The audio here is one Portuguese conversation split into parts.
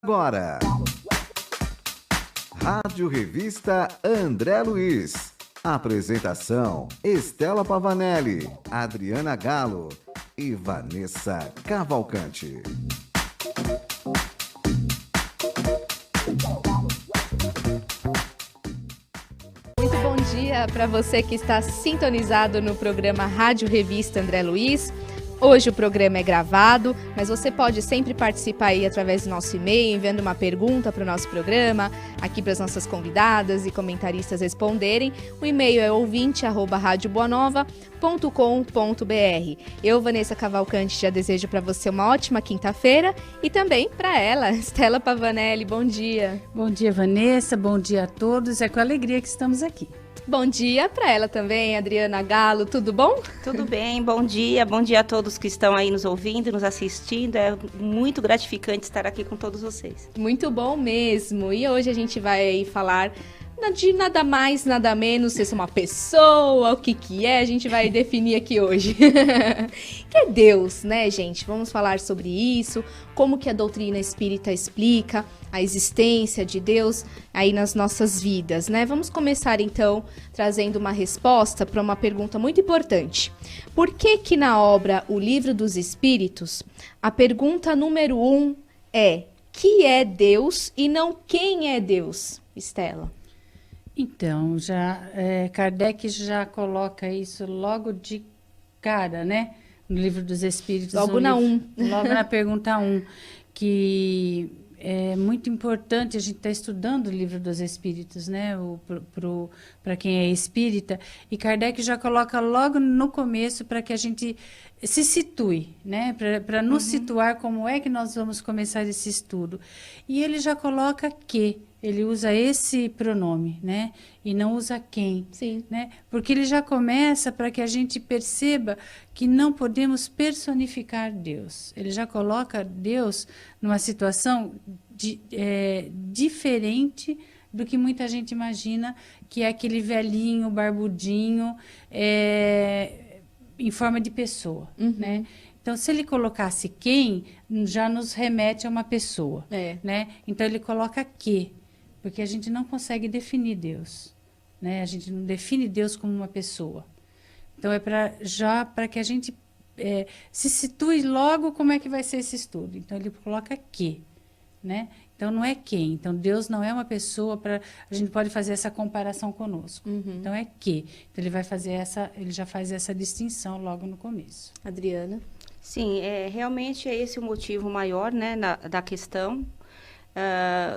Agora, Rádio Revista André Luiz. Apresentação: Estela Pavanelli, Adriana Galo e Vanessa Cavalcante. Muito bom dia para você que está sintonizado no programa Rádio Revista André Luiz. Hoje o programa é gravado, mas você pode sempre participar aí através do nosso e-mail, enviando uma pergunta para o nosso programa, aqui para as nossas convidadas e comentaristas responderem. O e-mail é ouvinte@radioboanova.com.br. Eu, Vanessa Cavalcante, já desejo para você uma ótima quinta-feira e também para ela, Estela Pavanelli. Bom dia. Bom dia, Vanessa. Bom dia a todos. É com alegria que estamos aqui. Bom dia para ela também, Adriana Galo, tudo bom? Tudo bem, bom dia a todos que estão aí nos ouvindo, nos assistindo, é muito gratificante estar aqui com todos vocês. Muito bom mesmo, e hoje a gente vai falar de nada mais, nada menos, se é uma pessoa, o que é, a gente vai definir aqui hoje. Que é Deus, né, gente? Vamos falar sobre isso, como que a doutrina espírita explica a existência de Deus aí nas nossas vidas, né? Vamos começar, então, trazendo uma resposta para uma pergunta muito importante. Por que que na obra O Livro dos Espíritos, a pergunta número 1 é: que é Deus e não quem é Deus, Estela? Então, Kardec já coloca isso logo de cara, né? No Livro dos Espíritos. Logo logo na pergunta 1, que é muito importante a gente estar estudando o Livro dos Espíritos, né? Para quem é espírita. E Kardec já coloca logo no começo para que a gente se situe, né? Para nos situar como é que nós vamos começar esse estudo. E ele já coloca que. Ele usa esse pronome, né? E não usa quem. Sim. Né? Porque ele já começa para que a gente perceba que não podemos personificar Deus. Ele já coloca Deus numa situação diferente do que muita gente imagina, que é aquele velhinho, barbudinho, em forma de pessoa, né? Então, se ele colocasse quem, já nos remete a uma pessoa, né? Então, ele coloca que, porque a gente não consegue definir Deus, né? A gente não define Deus como uma pessoa. Então, é para que a gente se situe logo como é que vai ser esse estudo. Então, ele coloca que, né? Então, não é quem. Então, Deus não é uma pessoa a gente pode fazer essa comparação conosco. Então, é que. Então, ele já faz essa distinção logo no começo. Adriana? Sim, realmente é esse o motivo maior, né, da questão.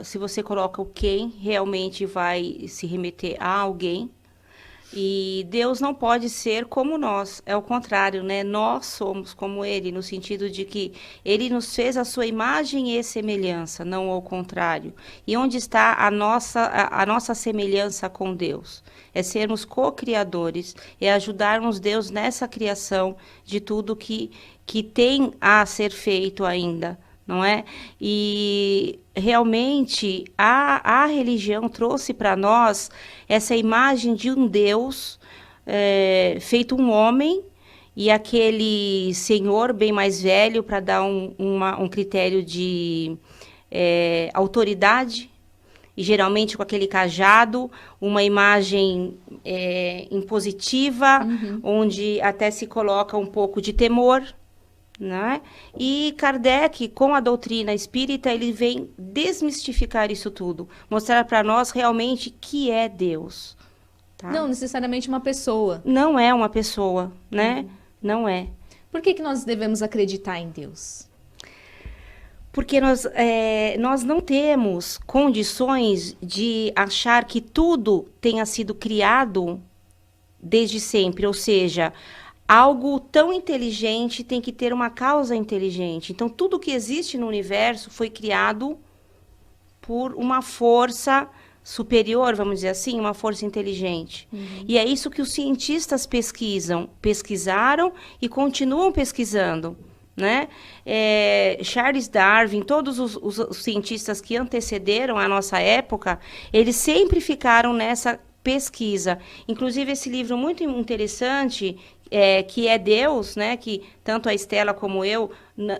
Se você coloca o quem, realmente vai se remeter a alguém. E Deus não pode ser como nós, é o contrário, né? Nós somos como Ele, no sentido de que Ele nos fez a sua imagem e semelhança, não ao contrário. E onde está a nossa semelhança com Deus? É sermos co-criadores, é ajudarmos Deus nessa criação de tudo que tem a ser feito ainda, não é? E realmente a religião trouxe para nós essa imagem de um Deus feito um homem, e aquele senhor bem mais velho para dar um critério de autoridade, e geralmente com aquele cajado, uma imagem impositiva, onde até se coloca um pouco de temor, né? E Kardec, com a doutrina espírita, ele vem desmistificar isso tudo, mostrar para nós realmente que é Deus. Tá? Não necessariamente uma pessoa. Não é uma pessoa, né? Não é. Por que nós devemos acreditar em Deus? Porque nós não temos condições de achar que tudo tenha sido criado desde sempre, ou seja, algo tão inteligente tem que ter uma causa inteligente. Então, tudo que existe no universo foi criado por uma força superior, vamos dizer assim, uma força inteligente. E é isso que os cientistas pesquisaram e continuam pesquisando, né? Charles Darwin, todos os cientistas que antecederam a nossa época, eles sempre ficaram nessa pesquisa. Inclusive, esse livro muito interessante, que é Deus, né? Que tanto a Estela como eu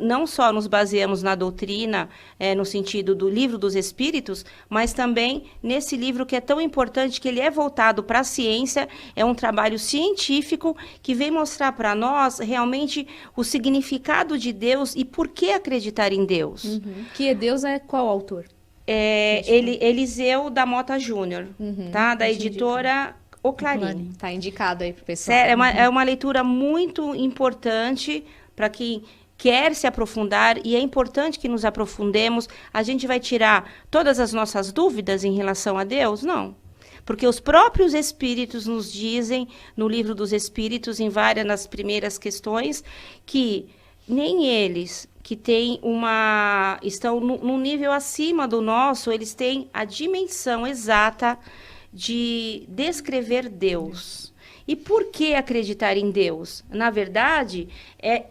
não só nos baseamos na doutrina, no sentido do livro dos Espíritos, mas também nesse livro que é tão importante, que ele é voltado para a ciência, é um trabalho científico que vem mostrar para nós realmente o significado de Deus e por que acreditar em Deus. Uhum. Que Deus é qual autor? Eliseu da Mota Júnior, tá? Da editora O Clarim. Tá indicado aí pro pessoal. É uma leitura muito importante para quem quer se aprofundar, e é importante que nos aprofundemos. A gente vai tirar todas as nossas dúvidas em relação a Deus? Não. Porque os próprios Espíritos nos dizem, no livro dos Espíritos, nas primeiras questões, que nem eles que estão num nível acima do nosso, eles têm a dimensão exata de descrever Deus. E por que acreditar em Deus? Na verdade,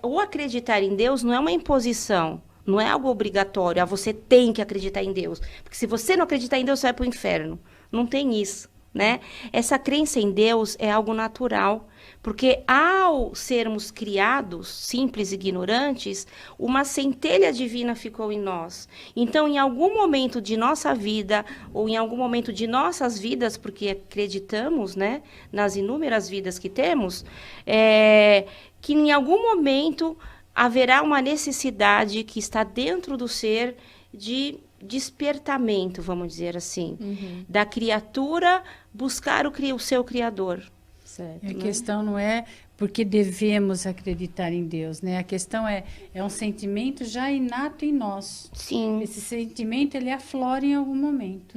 o acreditar em Deus não é uma imposição, não é algo obrigatório, você tem que acreditar em Deus. Porque se você não acreditar em Deus, você vai para o inferno. Não tem isso, né? Essa crença em Deus é algo natural. Porque ao sermos criados, simples e ignorantes, uma centelha divina ficou em nós. Então, em algum momento de nossa vida, ou em algum momento de nossas vidas, porque acreditamos, né, nas inúmeras vidas que temos, que em algum momento haverá uma necessidade que está dentro do ser de despertamento, vamos dizer assim, da criatura buscar o seu Criador. Certo, a questão não é porque devemos acreditar em Deus, né? A questão é um sentimento já inato em nós. Sim. Esse sentimento, ele aflora em algum momento.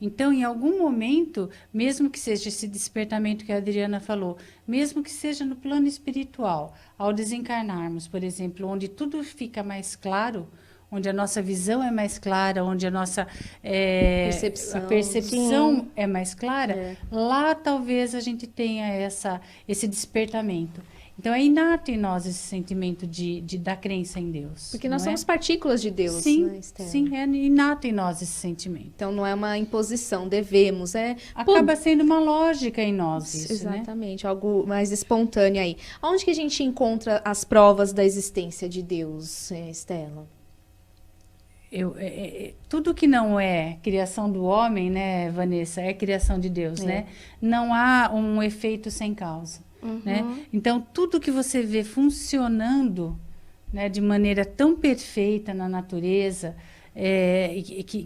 Então, em algum momento, mesmo que seja esse despertamento que a Adriana falou, mesmo que seja no plano espiritual, ao desencarnarmos, por exemplo, onde tudo fica mais claro, onde a nossa visão é mais clara, onde a nossa percepção é mais clara, lá talvez a gente tenha esse despertamento. Então, é inato em nós esse sentimento da crença em Deus. Porque nós somos partículas de Deus, sim, né, Estela? Sim, é inato em nós esse sentimento. Então, não é uma imposição, devemos. Acaba sendo uma lógica em nós isso, exatamente, né? Algo mais espontâneo aí. Onde que a gente encontra as provas da existência de Deus, Estela? Tudo que não é criação do homem, né, Vanessa, é criação de Deus, né? Não há um efeito sem causa, né? Então, tudo que você vê funcionando, né, de maneira tão perfeita na natureza,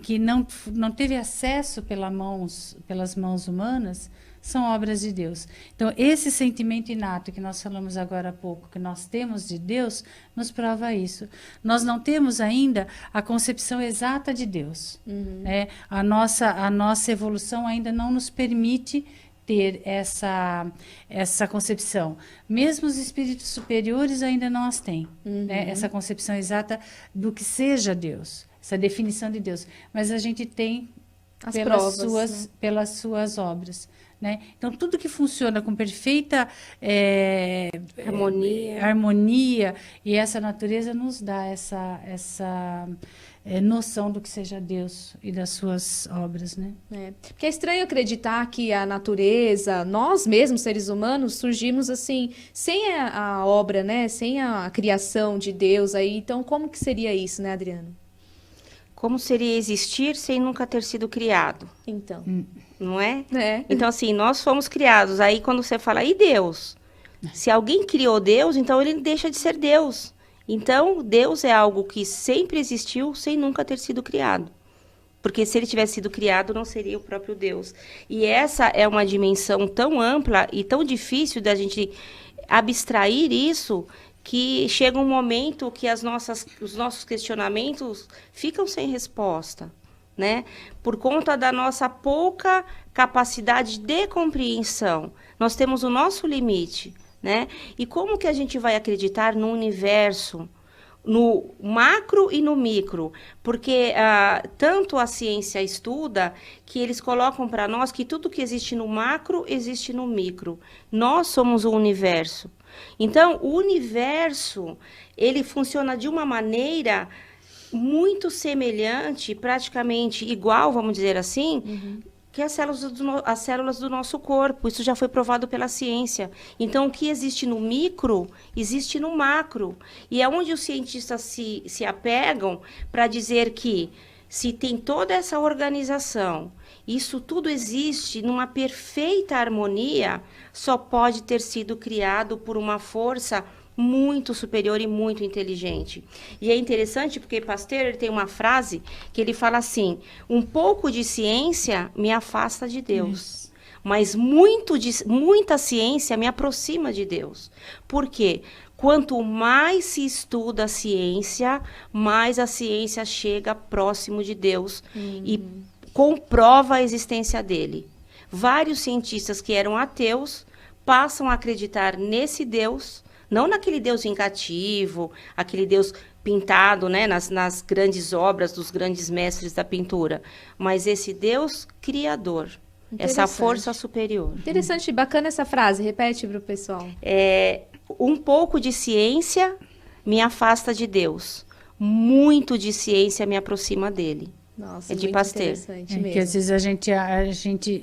que não teve acesso pelas mãos humanas, são obras de Deus. Então, esse sentimento inato que nós falamos agora há pouco, que nós temos de Deus, nos prova isso. Nós não temos ainda a concepção exata de Deus. Né? A nossa evolução ainda não nos permite ter essa concepção. Mesmo os espíritos superiores ainda não as têm. Né? Essa concepção exata do que seja Deus, essa definição de Deus. Mas a gente tem pelas suas obras. Né? Então, tudo que funciona com perfeita harmonia e essa natureza nos dá essa noção do que seja Deus e das suas obras. Né? Porque é estranho acreditar que a natureza, nós mesmos, seres humanos, surgimos assim, sem a obra, né? Sem a criação de Deus. Aí. Então, como que seria isso, né, Adriana? Como seria existir sem nunca ter sido criado? Então. Não é? Então, assim, nós fomos criados. Aí, quando você fala, e Deus? Se alguém criou Deus, então ele deixa de ser Deus. Então, Deus é algo que sempre existiu sem nunca ter sido criado. Porque se ele tivesse sido criado, não seria o próprio Deus. E essa é uma dimensão tão ampla e tão difícil da gente abstrair isso, que chega um momento que os nossos questionamentos ficam sem resposta, né? Por conta da nossa pouca capacidade de compreensão. Nós temos o nosso limite, né? E como que a gente vai acreditar no universo, no macro e no micro? Porque tanto a ciência estuda que eles colocam para nós que tudo que existe no macro existe no micro. Nós somos o universo. Então, o universo, ele funciona de uma maneira muito semelhante, praticamente igual, vamos dizer assim, que as células do nosso corpo. Isso já foi provado pela ciência. Então, o que existe no micro, existe no macro. E é onde os cientistas se apegam para dizer que, se tem toda essa organização, isso tudo existe numa perfeita harmonia, só pode ter sido criado por uma força muito superior e muito inteligente. E é interessante porque Pasteur, ele tem uma frase que ele fala assim: um pouco de ciência me afasta de Deus, mas muita ciência me aproxima de Deus. Por quê? Quanto mais se estuda a ciência, mais a ciência chega próximo de Deus e comprova a existência dele. Vários cientistas que eram ateus passam a acreditar nesse Deus, não naquele Deus vingativo, aquele Deus pintado, né, nas grandes obras dos grandes mestres da pintura, mas esse Deus criador, essa força superior. Interessante, bacana essa frase, repete para o pessoal. Um pouco de ciência me afasta de Deus, muito de ciência me aproxima dele. Nossa, é de Pasteur. Que às vezes a gente,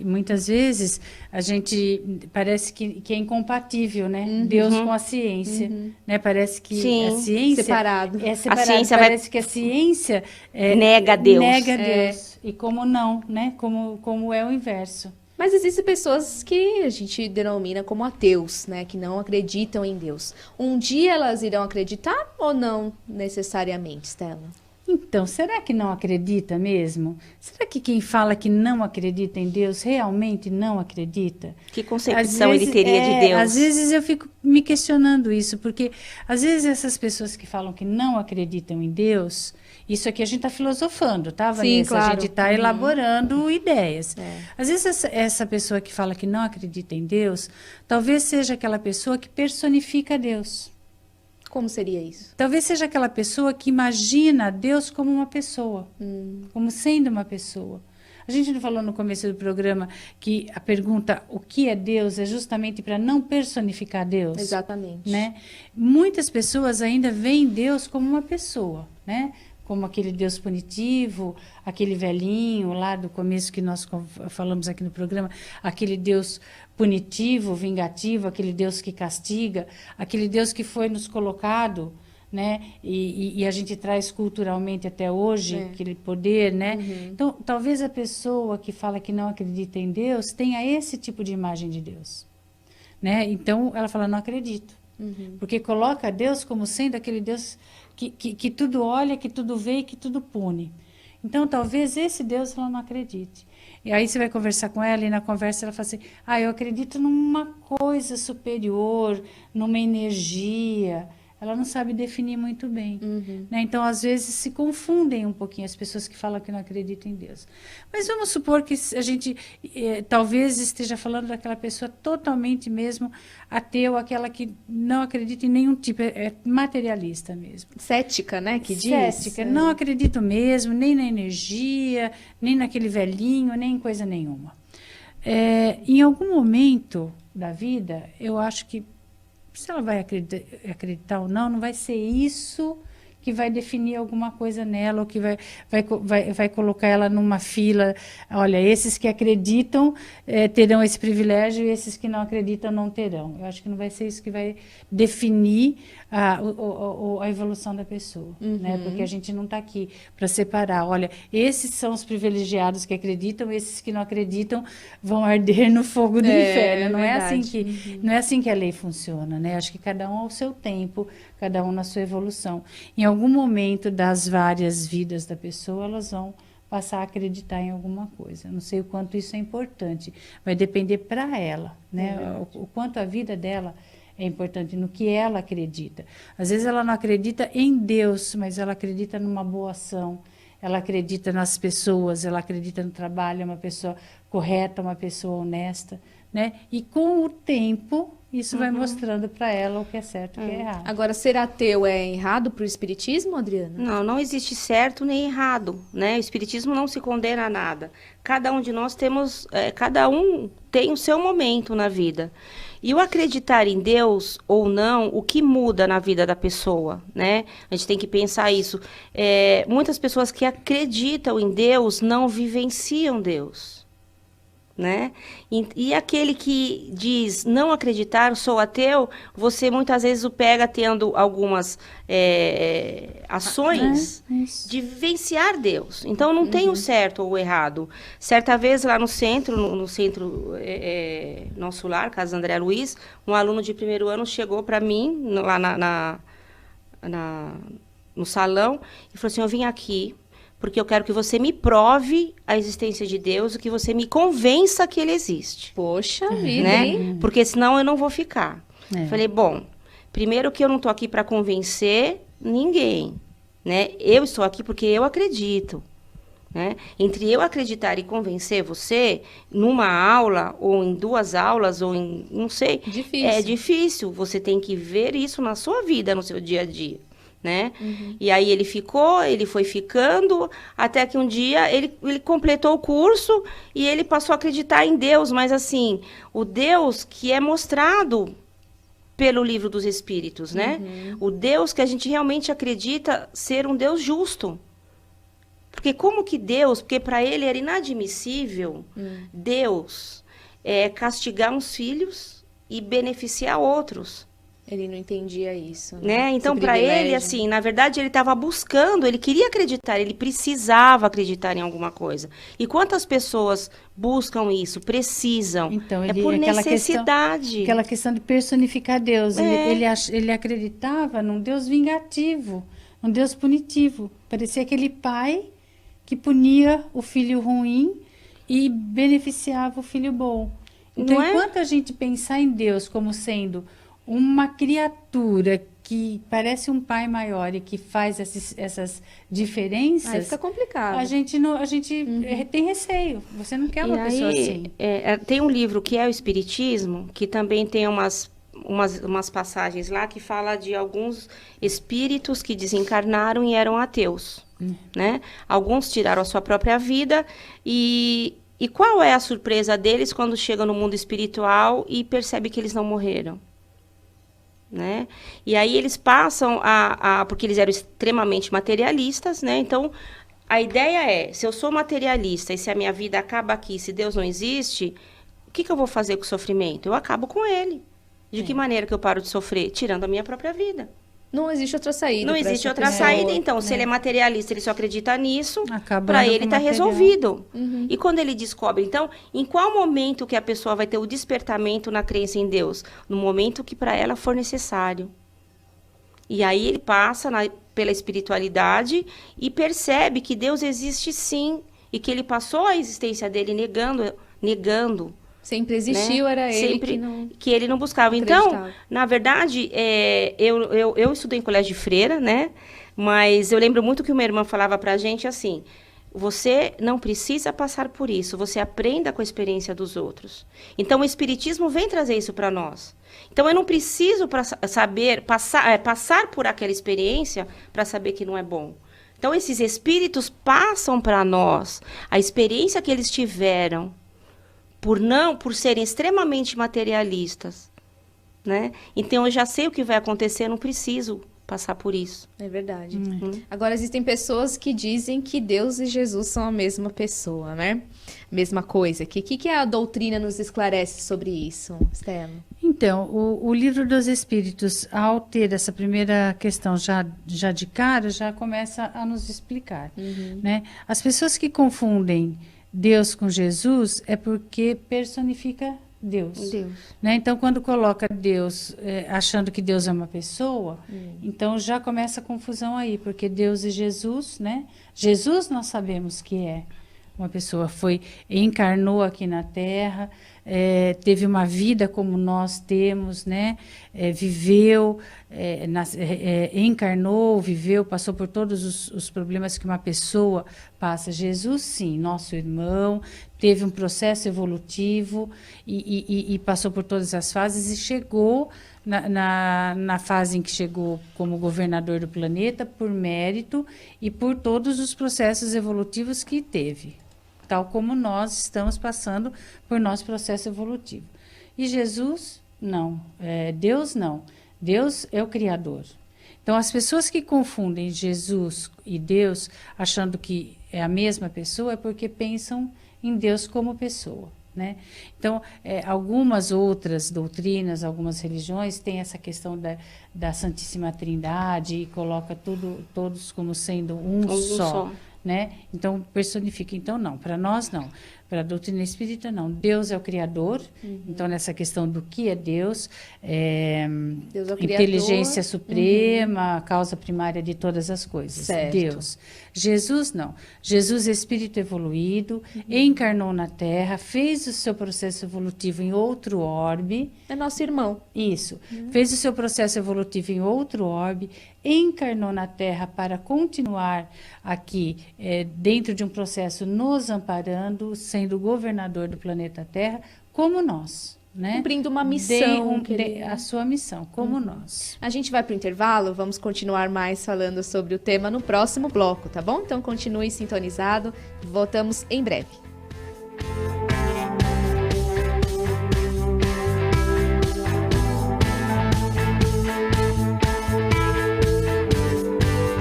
muitas vezes, a gente parece que é incompatível, né? Deus com a ciência, né? Parece que a ciência separado. É separado. A ciência parece que a ciência nega Deus. Nega Deus. E como não, né? Como é o inverso. Mas existem pessoas que a gente denomina como ateus, né? Que não acreditam em Deus. Um dia elas irão acreditar ou não necessariamente, Stella? Então, será que não acredita mesmo? Será que quem fala que não acredita em Deus realmente não acredita? Que concepção ele teria de Deus? Às vezes eu fico me questionando isso, porque às vezes essas pessoas que falam que não acreditam em Deus, isso aqui a gente está filosofando, tá, Vanessa? Sim, claro. A gente está elaborando ideias. Às vezes essa pessoa que fala que não acredita em Deus, talvez seja aquela pessoa que personifica Deus. Como seria isso? Talvez seja aquela pessoa que imagina Deus como uma pessoa, como sendo uma pessoa. A gente não falou no começo do programa que a pergunta o que é Deus é justamente para não personificar Deus? Exatamente. Né? Muitas pessoas ainda veem Deus como uma pessoa, né? Como aquele Deus punitivo, aquele velhinho lá do começo que nós falamos aqui no programa, aquele Deus punitivo, vingativo, aquele Deus que castiga, aquele Deus que foi nos colocado, né? E a gente traz culturalmente até hoje aquele poder, né? Então, talvez a pessoa que fala que não acredita em Deus tenha esse tipo de imagem de Deus, né? Então, ela fala, não acredito. Porque coloca Deus como sendo aquele Deus que tudo olha, que tudo vê e que tudo pune. Então, talvez esse Deus ela não acredite. E aí você vai conversar com ela e na conversa ela fala assim, eu acredito numa coisa superior, numa energia. Ela não sabe definir muito bem. Né? Então, às vezes, se confundem um pouquinho as pessoas que falam que não acreditam em Deus. Mas vamos supor que a gente talvez esteja falando daquela pessoa totalmente mesmo ateu, aquela que não acredita em nenhum tipo, é materialista mesmo. Cética, né? Que diz? Cética, não acredito mesmo, nem na energia, nem naquele velhinho, nem em coisa nenhuma. Em algum momento da vida, eu acho que se ela vai acreditar ou não, não vai ser isso que vai definir alguma coisa nela, ou que vai colocar ela numa fila. Olha, esses que acreditam terão esse privilégio e esses que não acreditam não terão. Eu acho que não vai ser isso que vai definir a evolução da pessoa, né? Porque a gente não está aqui para separar. Olha, esses são os privilegiados que acreditam, esses que não acreditam vão arder no fogo do inferno. Não é assim não é assim que a lei funciona, né? Acho que cada um ao seu tempo, cada um na sua evolução. Em algum momento das várias vidas da pessoa, elas vão passar a acreditar em alguma coisa. Não sei o quanto isso é importante. Vai depender para ela, né? O quanto a vida dela é importante, no que ela acredita. Às vezes ela não acredita em Deus, mas ela acredita numa boa ação. Ela acredita nas pessoas, ela acredita no trabalho, é uma pessoa correta, uma pessoa honesta, né? E com o tempo, isso vai mostrando para ela o que é certo e o que é errado. Agora, ser ateu é errado para o espiritismo, Adriana? Não existe certo nem errado, né? O espiritismo não se condena a nada. Cada um de nós temos, cada um tem o seu momento na vida. E o acreditar em Deus ou não, o que muda na vida da pessoa, né? A gente tem que pensar isso. Muitas pessoas que acreditam em Deus não vivenciam Deus. né? E aquele que diz não acreditar, sou ateu, você muitas vezes o pega tendo algumas ações de vivenciar Deus. Então não tem o certo ou o errado. Certa vez lá no centro, nosso lar, Casa André Luiz, um aluno de primeiro ano chegou para mim lá no salão e falou assim: eu vim aqui porque eu quero que você me prove a existência de Deus e que você me convença que ele existe. Poxa vida, né? hein? Porque senão eu não vou ficar. Falei, bom, primeiro que eu não estou aqui para convencer ninguém, né? Eu estou aqui porque eu acredito, né? Entre eu acreditar e convencer você, numa aula, ou em 2 aulas, ou em, não sei, Difícil. É difícil. Você tem que ver isso na sua vida, no seu dia a dia. Né? E aí ele foi ficando, até que um dia ele completou o curso e ele passou a acreditar em Deus, mas assim, o Deus que é mostrado pelo Livro dos Espíritos, né? O Deus que a gente realmente acredita ser um Deus justo. Porque como que Deus, porque para ele era inadmissível Deus castigar uns filhos e beneficiar outros. Ele não entendia isso, né? Então, para ele, assim, na verdade, ele estava buscando, ele queria acreditar, ele precisava acreditar em alguma coisa. E quantas pessoas buscam isso, precisam? Então, é por necessidade. Aquela questão de personificar Deus. Ele acreditava num Deus vingativo, num Deus punitivo. Parecia aquele pai que punia o filho ruim e beneficiava o filho bom. Então, enquanto a gente pensar em Deus como sendo uma criatura que parece um pai maior e que faz essas diferenças, aí fica complicado. A gente tem receio. Você não quer uma pessoa assim. Tem um livro que é o Espiritismo, que também tem umas passagens lá que fala de alguns espíritos que desencarnaram e eram ateus, né? Alguns tiraram a sua própria vida e qual é a surpresa deles quando chegam no mundo espiritual e percebem que eles não morreram? Né? E aí eles passam porque eles eram extremamente materialistas, né? Então, a ideia é, se eu sou materialista e se a minha vida acaba aqui, se Deus não existe, o que eu vou fazer com o sofrimento? Eu acabo com ele. De que maneira que eu paro de sofrer? Tirando a minha própria vida. Não existe outra saída. Não existe outra saída, então, se ele é materialista, ele só acredita nisso, para ele está resolvido. E quando ele descobre, então, em qual momento que a pessoa vai ter o despertamento na crença em Deus? No momento que para ela for necessário. E aí ele passa pela espiritualidade e percebe que Deus existe sim, e que ele passou a existência dele negando. Sempre existiu, né? Era ele que ele não buscava. Então, na verdade, eu estudei em colégio de freira, né? Mas eu lembro muito que uma irmã falava pra gente assim, você não precisa passar por isso, você aprenda com a experiência dos outros. Então, o Espiritismo vem trazer isso para nós. Então, eu não preciso passar por aquela experiência para saber que não é bom. Então, esses espíritos passam para nós a experiência que eles tiveram, por serem extremamente materialistas, né? Então, eu já sei o que vai acontecer, eu não preciso passar por isso. É verdade. Agora, existem pessoas que dizem que Deus e Jesus são a mesma pessoa, né? Mesma coisa. O que a doutrina nos esclarece sobre isso, Stella? Então, o Livro dos Espíritos, ao ter essa primeira questão já de cara, já começa a nos explicar, né? As pessoas que confundem Deus com Jesus é porque personifica Deus. Né? Então, quando coloca Deus achando que Deus é uma pessoa, então já começa a confusão aí, porque Deus e Jesus, né? Jesus nós sabemos que é uma pessoa, encarnou aqui na Terra, teve uma vida como nós temos, né? Viveu, encarnou, viveu, passou por todos os problemas que uma pessoa passa. Jesus, sim, nosso irmão, teve um processo evolutivo e passou por todas as fases e chegou na fase em que chegou como governador do planeta por mérito e por todos os processos evolutivos que teve, tal como nós estamos passando por nosso processo evolutivo. E Jesus, não. Deus, não. Deus é o Criador. Então, as pessoas que confundem Jesus e Deus, achando que é a mesma pessoa, é porque pensam em Deus como pessoa. né? Então, algumas outras doutrinas, algumas religiões têm essa questão da Santíssima Trindade e coloca todos como sendo um só. Né? Então, personifica. Então, não. Para nós, não. Para a doutrina espírita, não. Deus é o Criador. Então, nessa questão do que é Deus, Deus é o inteligência suprema, a causa primária de todas as coisas. Certo. Deus. Jesus, não. Jesus é espírito evoluído, encarnou na Terra, fez o seu processo evolutivo em outro orbe. É nosso irmão. Isso. Fez o seu processo evolutivo em outro orbe, encarnou na Terra para continuar aqui dentro de um processo nos amparando, sendo governador do planeta Terra, como nós. Né? Cumprindo uma missão. A sua missão, como nós. A gente vai para o intervalo, vamos continuar mais falando sobre o tema no próximo bloco, tá bom? Então continue sintonizado, voltamos em breve.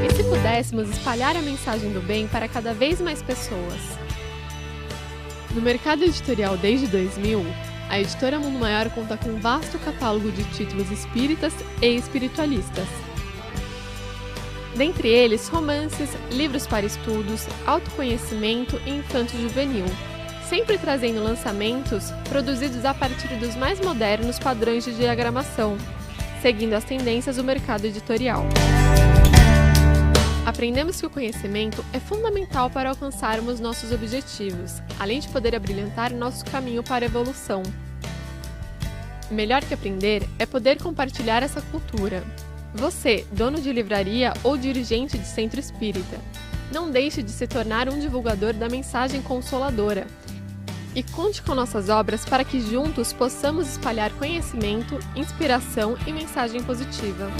E se pudéssemos espalhar a mensagem do bem para cada vez mais pessoas? No mercado editorial desde 2000, a editora Mundo Maior conta com um vasto catálogo de títulos espíritas e espiritualistas. Dentre eles, romances, livros para estudos, autoconhecimento e infanto-juvenil, sempre trazendo lançamentos produzidos a partir dos mais modernos padrões de diagramação, seguindo as tendências do mercado editorial. Aprendemos que o conhecimento é fundamental para alcançarmos nossos objetivos, além de poder abrilhantar nosso caminho para a evolução. Melhor que aprender é poder compartilhar essa cultura. Você, dono de livraria ou dirigente de centro espírita, não deixe de se tornar um divulgador da mensagem consoladora. E conte com nossas obras para que juntos possamos espalhar conhecimento, inspiração e mensagem positiva.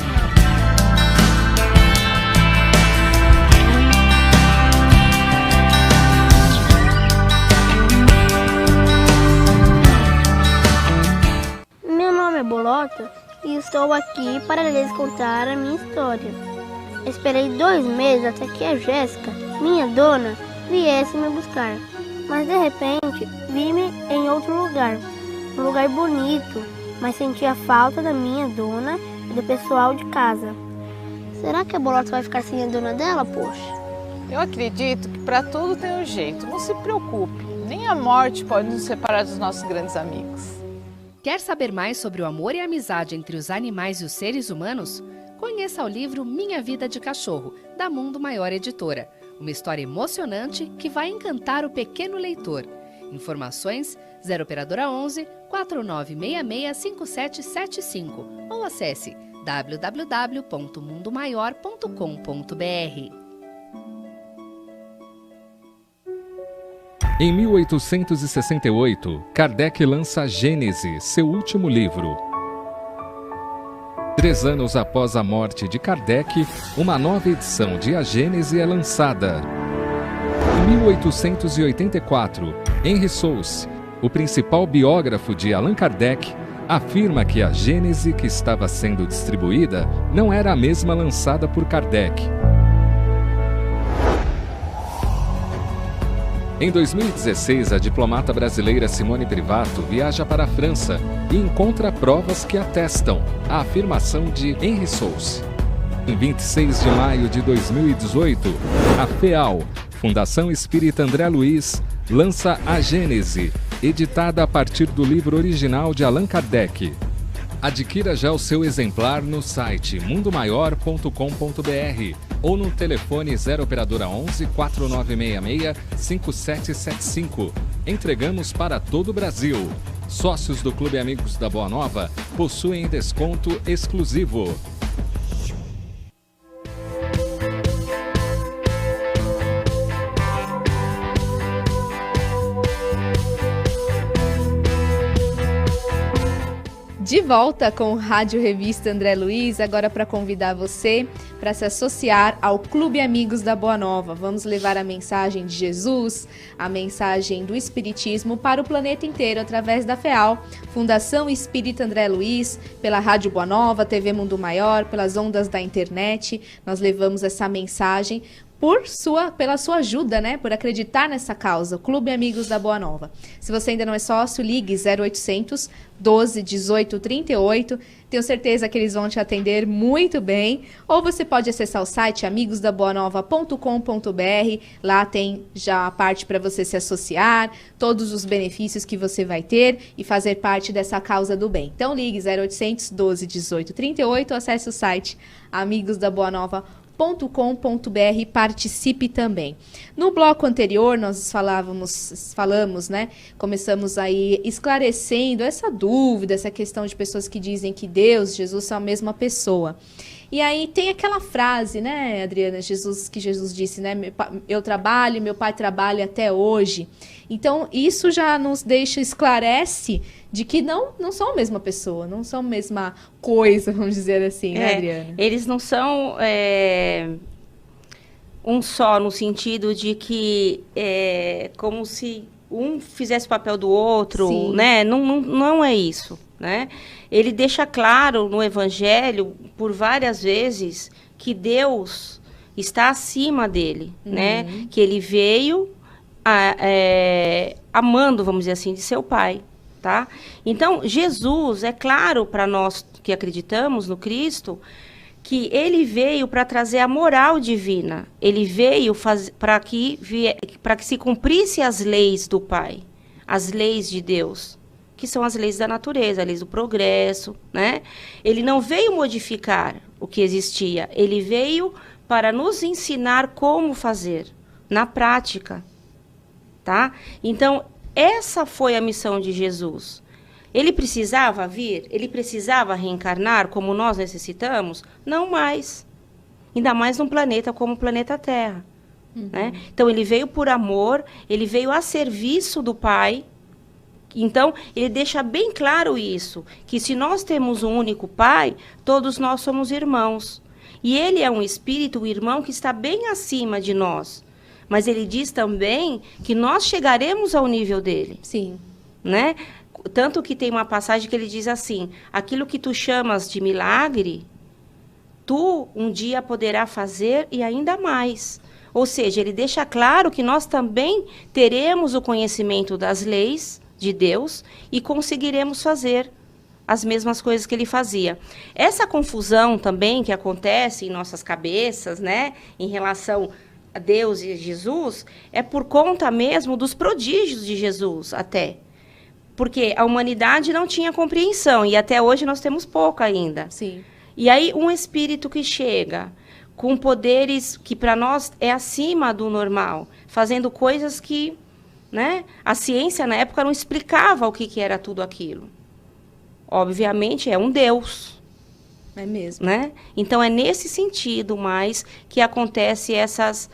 Meu nome é Bolota e estou aqui para lhes contar a minha história. Esperei 2 meses até que a Jéssica, minha dona, viesse me buscar. Mas de repente vi-me em outro lugar, um lugar bonito, mas senti a falta da minha dona e do pessoal de casa. Será que a Bolota vai ficar sem a dona dela, poxa? Eu acredito que para tudo tem um jeito, não se preocupe, nem a morte pode nos separar dos nossos grandes amigos. Quer saber mais sobre o amor e a amizade entre os animais e os seres humanos? Conheça o livro Minha Vida de Cachorro, da Mundo Maior Editora. Uma história emocionante que vai encantar o pequeno leitor. Informações 0 Operadora 11 4966 5775 ou acesse www.mundomaior.com.br. Em 1868, Kardec lança Gênese, seu último livro. 3 anos após a morte de Kardec, uma nova edição de A Gênese é lançada. Em 1884, Henry Souce, o principal biógrafo de Allan Kardec, afirma que a Gênese que estava sendo distribuída não era a mesma lançada por Kardec. Em 2016, a diplomata brasileira Simone Privato viaja para a França e encontra provas que atestam a afirmação de Henry Souce. Em 26 de maio de 2018, a FEAL, Fundação Espírita André Luiz, lança A Gênese, editada a partir do livro original de Allan Kardec. Adquira já o seu exemplar no site mundomaior.com.br ou no telefone 0 Operadora 11 4966 5775. Entregamos para todo o Brasil. Sócios do Clube Amigos da Boa Nova possuem desconto exclusivo. De volta com Rádio Revista André Luiz, agora para convidar você para se associar ao Clube Amigos da Boa Nova. Vamos levar a mensagem de Jesus, a mensagem do Espiritismo para o planeta inteiro através da FEAL, Fundação Espírita André Luiz, pela Rádio Boa Nova, TV Mundo Maior, pelas ondas da internet. Nós levamos essa mensagem pela sua ajuda, né? Por acreditar nessa causa, o Clube Amigos da Boa Nova. Se você ainda não é sócio, ligue 0800 12 18 38. Tenho certeza que eles vão te atender muito bem. Ou você pode acessar o site amigosdaboanova.com.br. Lá tem já a parte para você se associar, todos os benefícios que você vai ter e fazer parte dessa causa do bem. Então ligue 0800 12 18 38, acesse o site amigosdaboanova.com.br e participe também. No bloco anterior, nós falamos, né? Começamos aí esclarecendo essa dúvida, essa questão de pessoas que dizem que Deus, Jesus são a mesma pessoa. E aí tem aquela frase, né, Adriana, que Jesus disse, né? Eu trabalho, meu pai trabalha até hoje. Então, isso já nos esclarece de que não são a mesma pessoa, não são a mesma coisa, vamos dizer assim, né, Adriana? Eles não são um só, no sentido de que é como se um fizesse o papel do outro, sim, né? Não é isso, né? Ele deixa claro no Evangelho, por várias vezes, que Deus está acima dele, né? Que ele veio amando, vamos dizer assim, de seu pai, tá? Então, Jesus, é claro para nós que acreditamos no Cristo, que ele veio para trazer a moral divina. Ele veio para que se cumprisse as leis do Pai, as leis de Deus, que são as leis da natureza, as leis do progresso, né? Ele não veio modificar o que existia, ele veio para nos ensinar como fazer, na prática, tá? Então, essa foi a missão de Jesus. Ele precisava vir? Ele precisava reencarnar como nós necessitamos? Não mais. Ainda mais num planeta como o planeta Terra. Né? Então, ele veio por amor, ele veio a serviço do Pai. Então, ele deixa bem claro isso, que se nós temos um único Pai, todos nós somos irmãos. E ele é um espírito, um irmão que está bem acima de nós. Mas ele diz também que nós chegaremos ao nível dele. Sim. Né? Tanto que tem uma passagem que ele diz assim, aquilo que tu chamas de milagre, tu um dia poderá fazer e ainda mais. Ou seja, ele deixa claro que nós também teremos o conhecimento das leis de Deus e conseguiremos fazer as mesmas coisas que ele fazia. Essa confusão também que acontece em nossas cabeças, né, em relação a Deus e Jesus, é por conta mesmo dos prodígios de Jesus até. Porque a humanidade não tinha compreensão, e até hoje nós temos pouco ainda. Sim. E aí um espírito que chega com poderes que para nós é acima do normal, fazendo coisas que, né, a ciência na época não explicava o que era tudo aquilo. Obviamente é um Deus. É mesmo. Né? Então é nesse sentido mais que acontece essas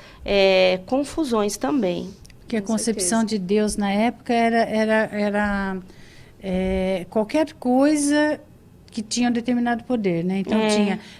confusões também. Que a concepção de Deus na época era qualquer coisa que tinha um determinado poder, né? Então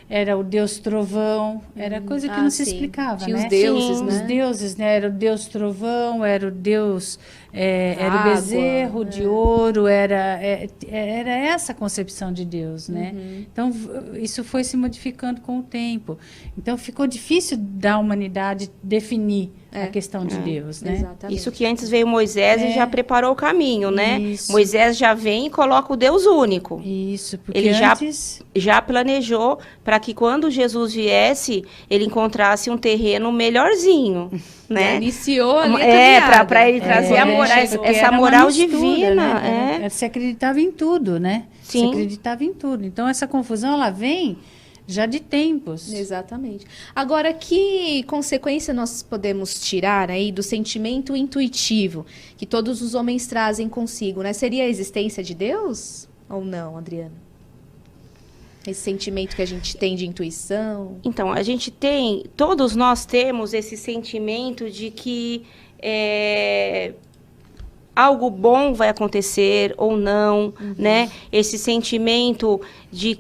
era o Deus trovão, era coisa que não se explicava, tinha né? Os deuses, né? Os deuses, né? Era o Deus trovão, era o Deus, era o bezerro de ouro, era essa concepção de Deus, né? Então isso foi se modificando com o tempo. Então ficou difícil da humanidade definir a questão de Deus, né? Exatamente. Isso que antes veio Moisés e já preparou o caminho, né? Isso. Moisés já vem e coloca o Deus único. Isso, porque ele antes... já planejou para que quando Jesus viesse, ele encontrasse um terreno melhorzinho, né? Iniciou ali para ele trazer a moral, essa moral mistura, divina. Né? Se acreditava em tudo, né? Sim. Se acreditava em tudo. Então, essa confusão, ela vem já de tempos. Exatamente. Agora, que consequência nós podemos tirar aí do sentimento intuitivo que todos os homens trazem consigo, né? Seria a existência de Deus ou não, Adriana? Esse sentimento que a gente tem de intuição. Então, todos nós temos esse sentimento de que algo bom vai acontecer ou não, né? Esse sentimento de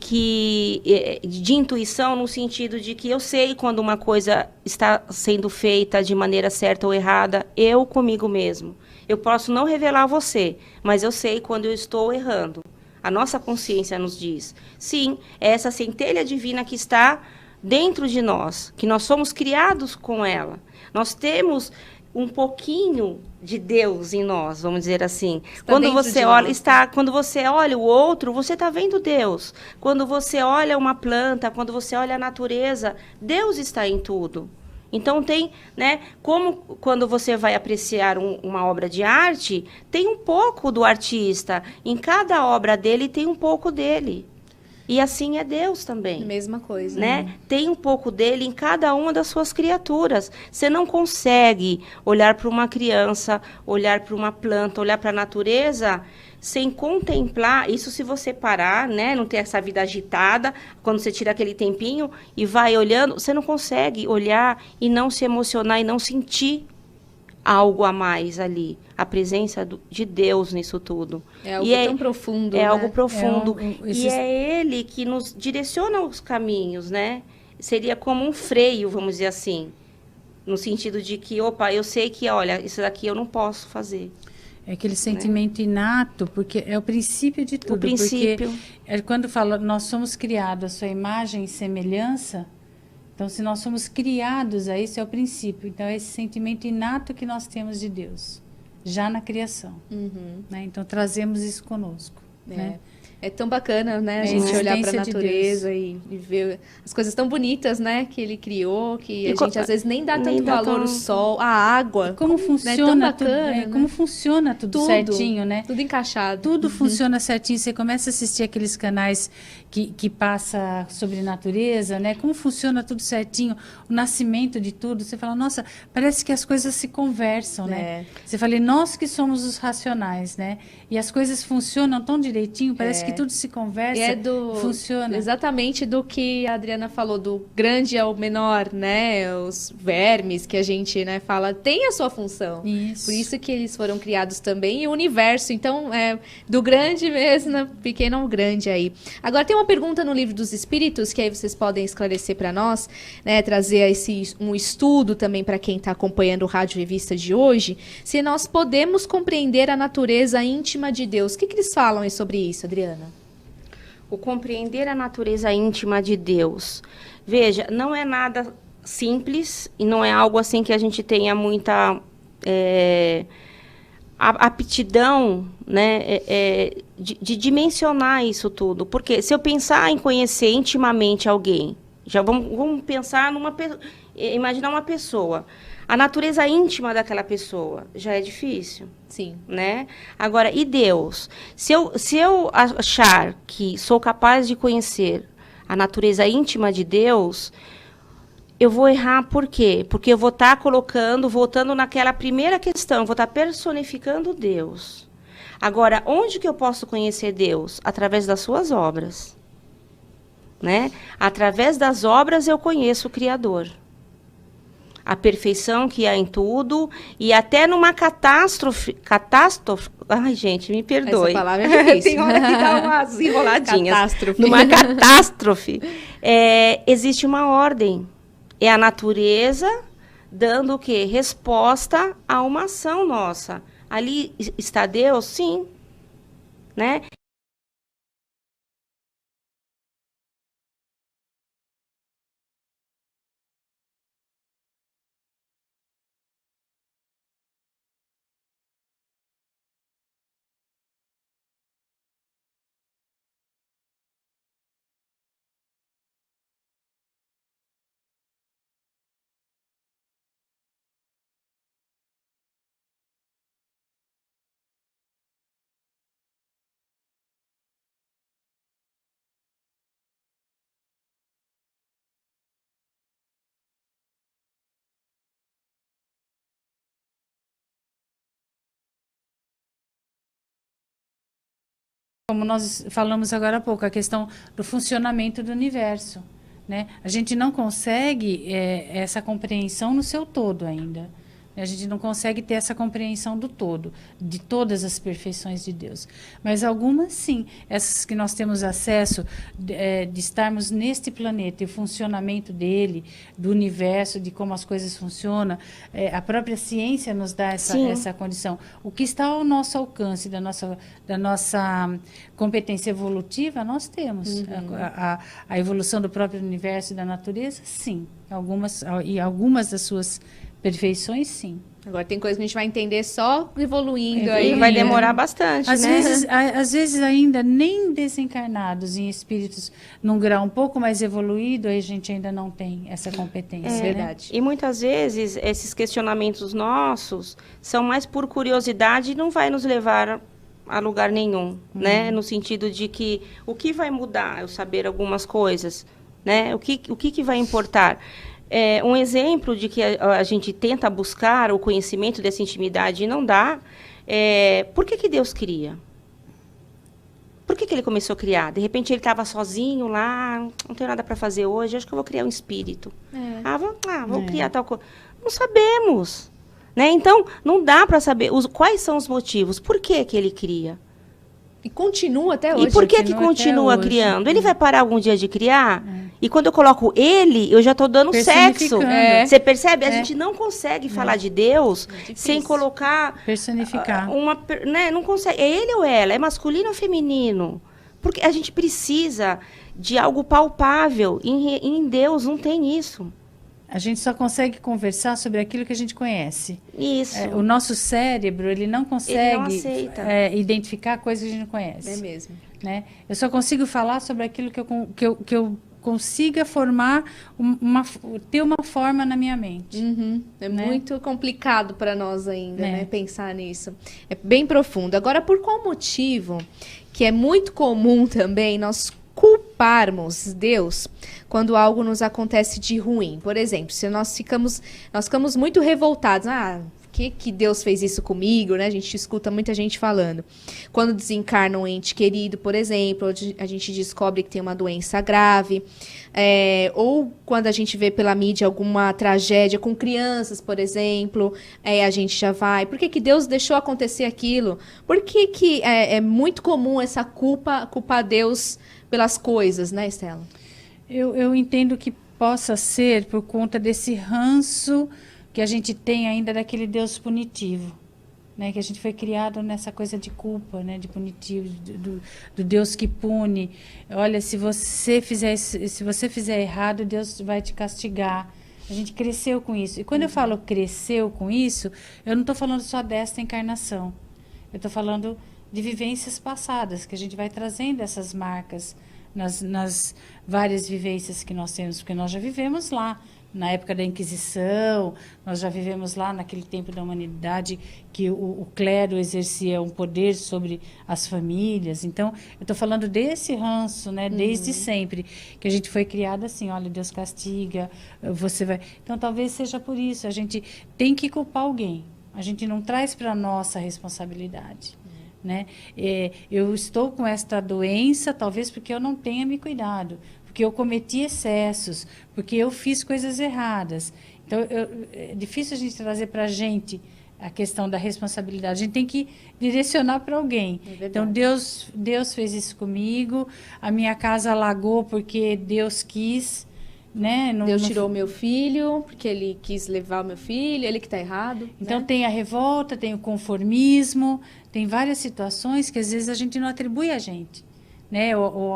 intuição no sentido de que eu sei quando uma coisa está sendo feita de maneira certa ou errada, eu comigo mesmo. Eu posso não revelar a você, mas eu sei quando eu estou errando. A nossa consciência nos diz, sim, é essa centelha divina que está dentro de nós, que nós somos criados com ela. Nós temos um pouquinho de Deus em nós, vamos dizer assim. Quando você olha o outro, você está vendo Deus. Quando você olha uma planta, quando você olha a natureza, Deus está em tudo. Então tem, né, como quando você vai apreciar uma obra de arte, tem um pouco do artista. Em cada obra dele tem um pouco dele. E assim é Deus também. Mesma coisa. Né? Tem um pouco dele em cada uma das suas criaturas. Você não consegue olhar para uma criança, olhar para uma planta, olhar para a natureza sem contemplar, isso se você parar, né? Não ter essa vida agitada, quando você tira aquele tempinho e vai olhando, você não consegue olhar e não se emocionar e não sentir algo a mais ali, a presença de Deus nisso tudo. É algo tão profundo, É né? algo profundo. E é Ele que nos direciona os caminhos, né? Seria como um freio, vamos dizer assim, no sentido de que, opa, eu sei que, olha, isso daqui eu não posso fazer. É aquele sentimento inato, porque é o princípio de tudo. O princípio. Porque quando fala, nós somos criados à sua imagem e semelhança. Então, se nós somos criados a isso, é o princípio. Então, é esse sentimento inato que nós temos de Deus, já na criação. Né? Então, trazemos isso conosco. Né? É tão bacana, né? A gente olhar para a natureza e ver as coisas tão bonitas, né? Que ele criou, que a gente às vezes nem dá tanto valor, o sol, a água. Como funciona tudo, como funciona tudo certinho, né? Tudo encaixado. Tudo funciona certinho. Você começa a assistir aqueles canais que passa sobre natureza, né? Como funciona tudo certinho, o nascimento de tudo. Você fala, nossa, parece que as coisas se conversam, né? Você fala, nós que somos os racionais, né? E as coisas funcionam tão direitinho, parece que tudo se conversa, funciona. Exatamente do que a Adriana falou, do grande ao menor, né? Os vermes que a gente, né, fala, tem a sua função. Isso. Por isso que eles foram criados também, e o universo. Então, do grande mesmo, né, pequeno ao grande aí. Agora, tem uma pergunta no Livro dos Espíritos, que aí vocês podem esclarecer para nós, né, trazer um estudo também para quem está acompanhando o Rádio Revista de hoje, se nós podemos compreender a natureza íntima de Deus. O que eles falam sobre isso, Adriana? O compreender a natureza íntima de Deus. Veja, não é nada simples e não é algo assim que a gente tenha muita aptidão, né, de dimensionar isso tudo. Porque se eu pensar em conhecer intimamente alguém, já vamos pensar imaginar uma pessoa. A natureza íntima daquela pessoa já é difícil. Sim. Né? Agora, e Deus? Se eu achar que sou capaz de conhecer a natureza íntima de Deus, eu vou errar. Por quê? Porque eu vou estar voltando naquela primeira questão, eu vou estar personificando Deus. Agora, onde que eu posso conhecer Deus? Através das suas obras. Né? Através das obras eu conheço o Criador. A perfeição que há em tudo, e até numa catástrofe, ai, gente, me perdoe. Essa palavra é difícil. Tem hora que dá umas enroladinhas. Catástrofe. Numa catástrofe, existe uma ordem. É a natureza dando o quê? Resposta a uma ação nossa. Ali está Deus? Sim. Né? Como nós falamos agora há pouco, a questão do funcionamento do universo, né? A gente não consegue essa compreensão no seu todo ainda. A gente não consegue ter essa compreensão do todo, de todas as perfeições de Deus. Mas algumas, sim. Essas que nós temos acesso de estarmos neste planeta e o funcionamento dele, do universo, de como as coisas funcionam. A própria ciência nos dá essa condição. O que está ao nosso alcance, da nossa competência evolutiva, nós temos. A evolução do próprio universo e da natureza, sim. Algumas das suas perfeições, sim. Agora tem coisa que a gente vai entender só evoluindo aí. Vai demorar bastante, às né? Às vezes ainda nem desencarnados em espíritos num grau um pouco mais evoluído, a gente ainda não tem essa competência. É verdade. E muitas vezes esses questionamentos nossos são mais por curiosidade e não vai nos levar a lugar nenhum, né? No sentido de que o que vai mudar eu saber algumas coisas, né? O que vai importar? Um exemplo de que a gente tenta buscar o conhecimento dessa intimidade e não dá, por que Deus cria? Por que ele começou a criar? De repente ele estava sozinho lá, não tenho nada para fazer hoje, acho que eu vou criar um espírito. Vou criar tal coisa. Não sabemos, né? Então, não dá para saber quais são os motivos, por que ele cria. E continua até hoje. E por que continua criando? Ele vai parar algum dia de criar? E quando eu coloco ele, eu já estou dando sexo. Você percebe? A gente não consegue falar de Deus sem colocar... Personificar. Né? Não consegue. É ele ou ela? É masculino ou feminino? Porque a gente precisa de algo palpável. Em Deus não tem isso. A gente só consegue conversar sobre aquilo que a gente conhece. Isso. O nosso cérebro, ele não consegue identificar coisas que a gente não conhece. É mesmo. Né? Eu só consigo falar sobre aquilo que eu consiga formar, ter uma forma na minha mente. É muito complicado para nós ainda, né? Pensar nisso. É bem profundo. Agora, por qual motivo, que é muito comum também, nós culparmos Deus quando algo nos acontece de ruim? Por exemplo, se nós ficamos muito revoltados, que Deus fez isso comigo, né? A gente escuta muita gente falando. Quando desencarna um ente querido, por exemplo, a gente descobre que tem uma doença grave, ou quando a gente vê pela mídia alguma tragédia com crianças, por exemplo, a gente já vai. Por que Deus deixou acontecer aquilo? Por que é muito comum essa culpar Deus pelas coisas, né, Estela? Eu entendo que possa ser por conta desse ranço que a gente tem ainda daquele Deus punitivo, né? Que a gente foi criado nessa coisa de culpa, né? De punitivo, do Deus que pune. Olha, se você fizer errado, Deus vai te castigar. A gente cresceu com isso. E quando eu falo cresceu com isso, eu não estou falando só desta encarnação. Eu estou falando de vivências passadas, que a gente vai trazendo essas marcas nas várias vivências que nós temos, porque nós já vivemos lá. Na época da Inquisição, nós já vivemos lá naquele tempo da humanidade que o clero exercia um poder sobre as famílias. Então, eu estou falando desse ranço, né? Desde sempre, que a gente foi criada assim, olha, Deus castiga, você vai... Então, talvez seja por isso, a gente tem que culpar alguém. A gente não traz para a nossa responsabilidade. Né? Eu estou com esta doença, talvez porque eu não tenha me cuidado, porque eu cometi excessos, porque eu fiz coisas erradas. Então, é difícil a gente trazer para a gente a questão da responsabilidade. A gente tem que direcionar para alguém. Então, Deus fez isso comigo, a minha casa alagou porque Deus quis. Né? Deus tirou o meu filho, porque ele quis levar o meu filho, ele que está errado. Então, né? Tem a revolta, tem o conformismo, tem várias situações que às vezes a gente não atribui a gente. Né? Ou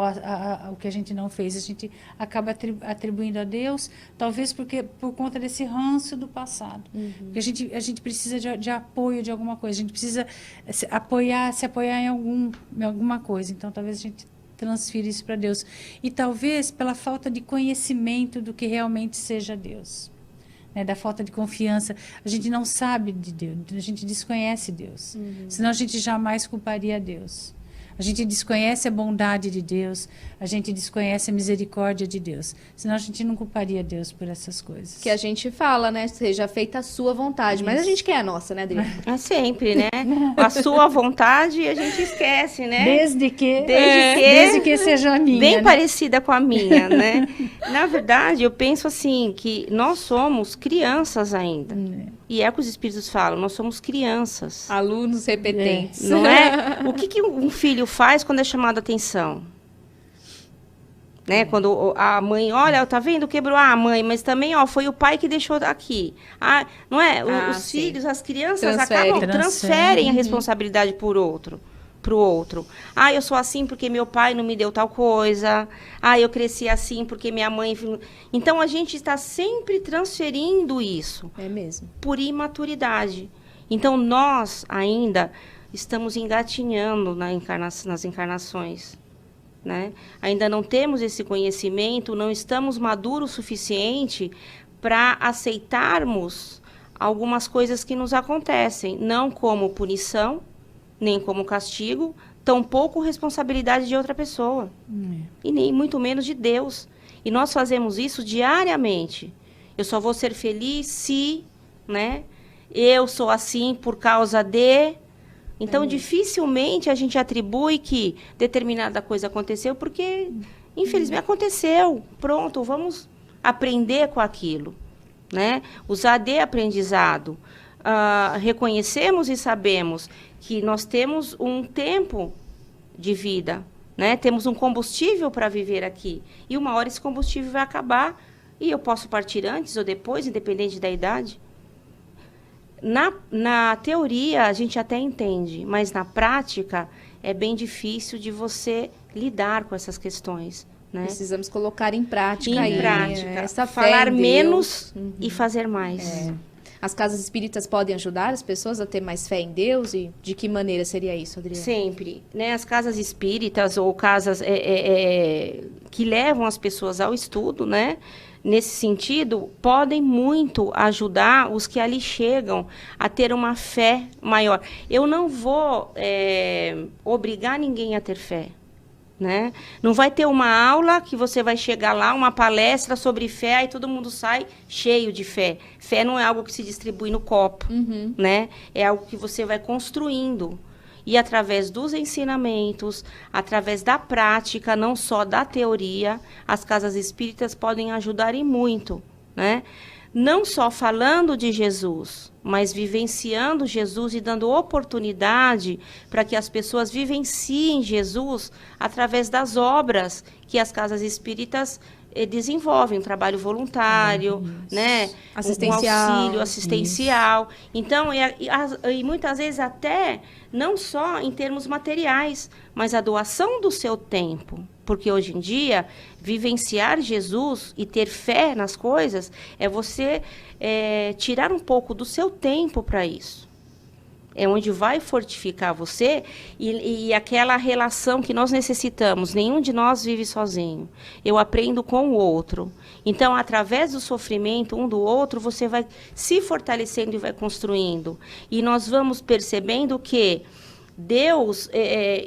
o que a gente não fez, a gente acaba atribuindo a Deus, talvez por conta desse ranço do passado. Porque a gente precisa de apoio de alguma coisa, a gente precisa se apoiar em alguma coisa. Então, talvez a gente transfira isso para Deus. E talvez pela falta de conhecimento do que realmente seja Deus. Né? Da falta de confiança. A gente não sabe de Deus, a gente desconhece Deus. Senão a gente jamais culparia Deus. A gente desconhece a bondade de Deus, a gente desconhece a misericórdia de Deus. Senão a gente não culparia Deus por essas coisas. Que a gente fala, né? Seja feita a sua vontade. Mas a gente quer a nossa, né, Adriana? É sempre, né? A sua vontade a gente esquece, né? Desde que seja a minha. Bem, né? parecida com a minha, né? Na verdade, eu penso assim, que nós somos crianças ainda. E é o que os espíritos falam, nós somos crianças. Alunos repetentes. Não é? O que um filho faz quando é chamado a atenção? Né? Quando a mãe, olha, tá vendo, quebrou a mãe, mas também, ó, foi o pai que deixou aqui. Não é? Os filhos, as crianças transferem a responsabilidade pro outro. Eu sou assim porque meu pai não me deu tal coisa. Eu cresci assim porque minha mãe... Então, a gente está sempre transferindo isso. É mesmo. Por imaturidade. Então, nós ainda estamos engatinhando nas encarnações. Né? Ainda não temos esse conhecimento, não estamos maduros o suficiente para aceitarmos algumas coisas que nos acontecem, não como punição, nem como castigo, tampouco responsabilidade de outra pessoa, e nem muito menos de Deus. E nós fazemos isso diariamente. Eu só vou ser feliz se, né, eu sou assim por causa de... Então, dificilmente a gente atribui que determinada coisa aconteceu, porque, infelizmente, aconteceu. Pronto, vamos aprender com aquilo, né? Usar de aprendizado. Reconhecemos e sabemos que nós temos um tempo de vida, né? Temos um combustível para viver aqui. E uma hora esse combustível vai acabar e eu posso partir antes ou depois, independente da idade. Na teoria, a gente até entende, mas na prática é bem difícil de você lidar com essas questões. Né? Precisamos colocar em prática. Essa falar menos e fazer mais. As casas espíritas podem ajudar as pessoas a ter mais fé em Deus? E de que maneira seria isso, Adriana? Sempre. Né? As casas espíritas ou casas que levam as pessoas ao estudo, né? Nesse sentido, podem muito ajudar os que ali chegam a ter uma fé maior. Eu não vou obrigar ninguém a ter fé. Né? Não vai ter uma aula que você vai chegar lá, uma palestra sobre fé, aí todo mundo sai cheio de fé. Fé não é algo que se distribui no copo, né? É algo que você vai construindo. E através dos ensinamentos, através da prática, não só da teoria, as casas espíritas podem ajudar e muito, né? Não só falando de Jesus, mas vivenciando Jesus e dando oportunidade para que as pessoas vivenciem Jesus através das obras que as casas espíritas desenvolvem, um trabalho voluntário, né? Assistencial. Um auxílio assistencial. Isso. Então, e muitas vezes até, não só em termos materiais, mas a doação do seu tempo. Porque hoje em dia, vivenciar Jesus e ter fé nas coisas é você tirar um pouco do seu tempo para isso. É onde vai fortificar você e aquela relação que nós necessitamos. Nenhum de nós vive sozinho. Eu aprendo com o outro. Então, através do sofrimento um do outro, você vai se fortalecendo e vai construindo. E nós vamos percebendo que Deus,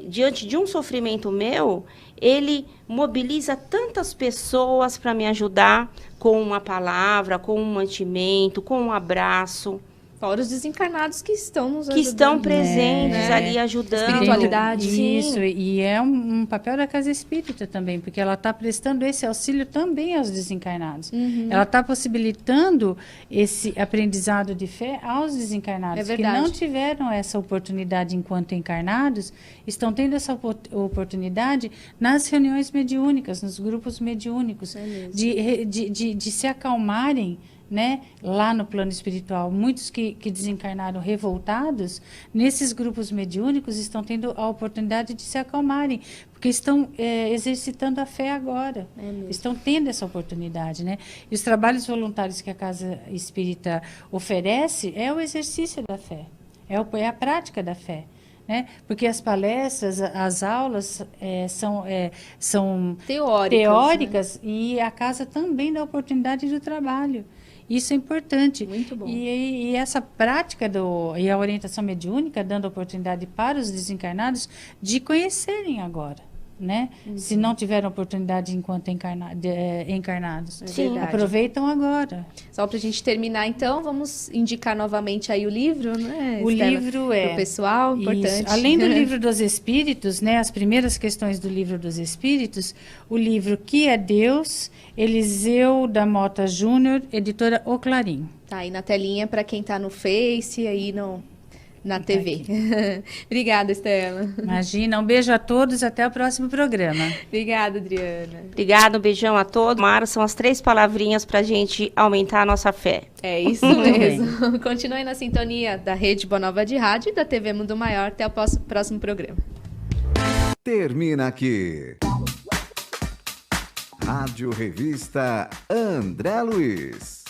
diante de um sofrimento meu, Ele mobiliza tantas pessoas para me ajudar com uma palavra, com um mantimento, com um abraço. Fora os desencarnados que estão nos ajudando. Que estão presentes ali, ajudando. Espiritualidade. Isso, e é um papel da casa espírita também, porque ela está prestando esse auxílio também aos desencarnados. Ela está possibilitando esse aprendizado de fé aos desencarnados, que não tiveram essa oportunidade enquanto encarnados, estão tendo essa oportunidade nas reuniões mediúnicas, nos grupos mediúnicos, de se acalmarem, né, lá no plano espiritual. Muitos que desencarnaram revoltados, nesses grupos mediúnicos estão tendo a oportunidade de se acalmarem, porque estão exercitando a fé agora. Estão tendo essa oportunidade, né? E os trabalhos voluntários que a Casa Espírita oferece é o exercício da fé, é a prática da fé. Né? Porque as palestras, as aulas são teóricas, né? E a casa também dá oportunidade do trabalho. Isso é importante. Muito bom. E essa prática e a orientação mediúnica dando oportunidade para os desencarnados de conhecerem agora. né? Se não tiveram oportunidade enquanto encarnados. Sim. Aproveitam agora. Só para a gente terminar, então, vamos indicar novamente aí o livro, né? O livro pro pessoal, importante. Isso. Além do Livro dos Espíritos, né? As primeiras questões do Livro dos Espíritos, o livro Que é Deus, Eliseu da Mota Júnior, editora O Clarim. Tá aí na telinha para quem está no Face, aí na TV. Obrigada, Estela. Imagina, um beijo a todos, até o próximo programa. Obrigada, Adriana. Obrigada, um beijão a todos. Mara, são as 3 palavrinhas para a gente aumentar a nossa fé. É isso mesmo. Continue na sintonia da Rede Boa Nova de Rádio e da TV Mundo Maior. Até o próximo programa. Termina aqui. Rádio Revista André Luiz.